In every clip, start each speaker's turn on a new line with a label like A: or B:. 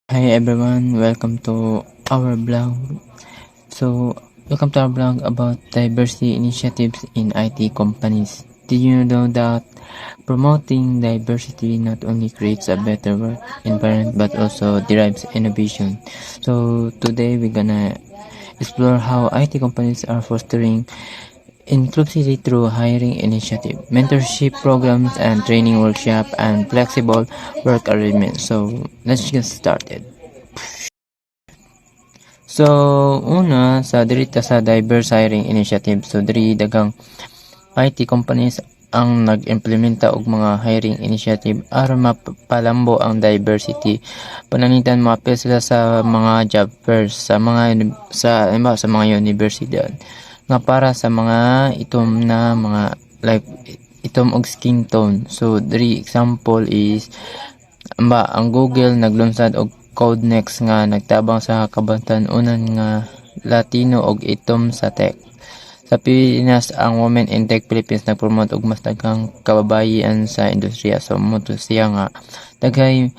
A: Hi everyone, welcome to our blog. So, welcome to our blog about diversity initiatives in IT companies. Did you know that promoting diversity not only creates a better work environment but also derives innovation? So, today we're gonna explore how IT companies are fostering inclusivity through hiring initiative, mentorship programs and training workshop and flexible work arrangements. So, let's get started. So, una sa diri ta sa diverse hiring initiative. So, diri dagang IT companies ang nag-implementa og mga hiring initiative aron mapalambo ang diversity. Panangitan maapil sila sa mga job fairs sa mga universidad nga para sa mga itom na mga like itom og skin tone. So, diri example is ang Google naglunsad og Codenext nga nagtabang sa kabatan-unan nga Latino og itom sa tech. Sa Pilipinas, ang Women in Tech Philippines nagpromote og mas daghang kababayen sa industriya. So mo to siya nga daghay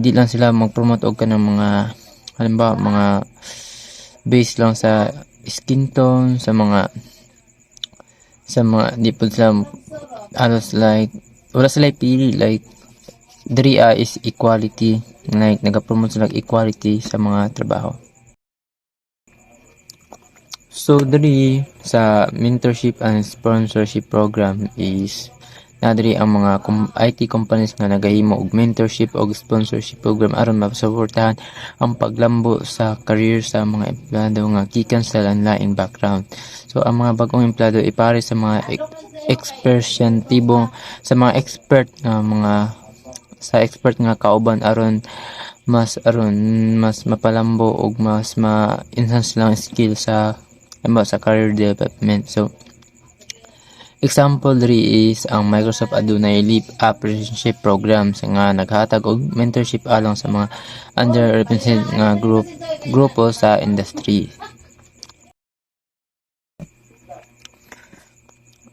A: di lang sila magpromote og kanang mga halimbawa mga based lang sa skin tone sa mga di po sila alos like wala sila pili like diri is equality, like nagapromote sila equality sa mga trabaho. So diri sa mentorship and sponsorship program is diri ang mga IT companies nga nagahimo og mentorship og sponsorship program aron masuportahan ang paglambo sa career sa mga empleyado nga gikan sa lain-laing background. So ang mga bagong empleyado ipare sa mga eksperyentibo sa mga expert nga kauban aron mas mapalambo og mas ma-enhance lang skill sa career development. So example diri is ang Microsoft adunay Leap Apprenticeship Programs nga naghatag og mentorship along sa mga underrepresented nga grupo sa industry.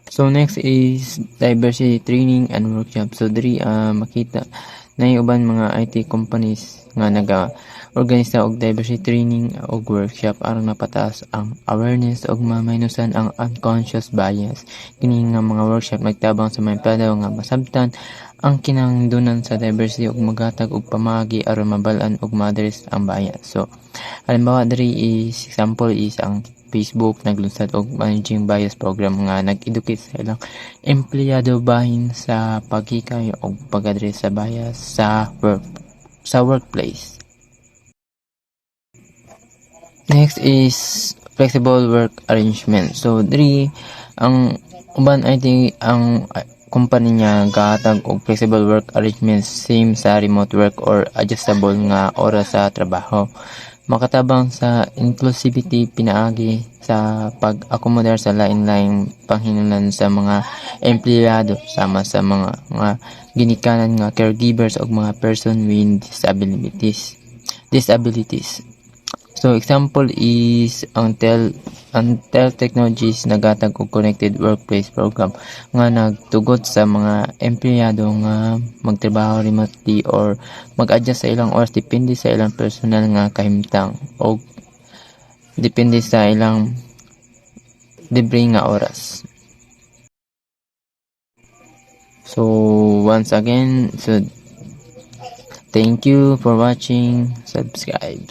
A: So next is diversity training and workshop. So diri makita na uban mga IT companies nga naga-organisa og diversity training og workshop aron mapataas ang awareness og maminusan ang unconscious bias. Kini nga mga workshop nagtabang sa mga empleyado nga masabtan ang kinahanglanon sa diversity ug maghatag og pamaagi aron mabal-an ug ma-address ang bias. So halimbawa diri is example is ang Facebook naglunsad og managing bias program nga nag-educate sa ilang empleyado bahin sa paghikay og pag-address sa bias sa workplace. Next is flexible work arrangement. So diri ang uban ang company niya gahatag og flexible work arrangement same sa remote work or adjustable nga oras sa trabaho. Makatabang sa inclusivity pinaagi sa pag-akomodar sa lain-laing panghinungdan sa mga empleyado sama sa mga ginikanan nga caregivers o mga person with disabilities. So example is ang Tel Technologies nagatag og connected workplace program nga nagtugot sa mga empleyado nga magtrabaho remotely or mag-adjust sa ilang oras depende sa ilang personal nga kahimtang o depende sa ilang libre nga oras. So once again, thank you for watching. Subscribe.